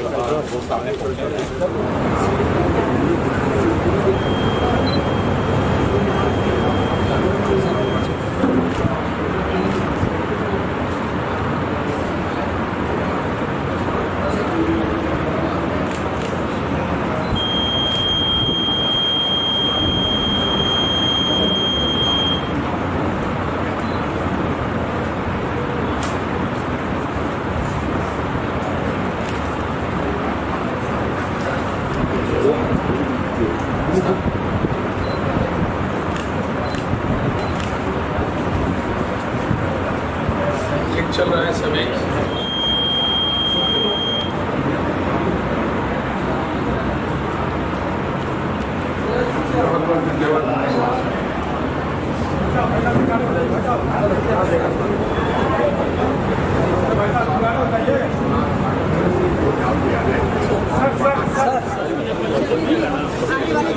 वो सामने चल रहा है सभी। बहुत बहुत धन्यवाद।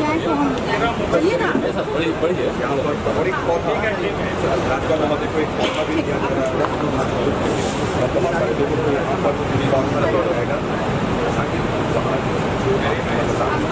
चलिए ना बड़ी है यहाँ पर और एक कॉफी कैंटीन है रात का वहाँ देखो एक कॉफी भी दिया जा रहा है। बहुत सारे लोगों को यहाँ पर रहेगा ताकि वहाँ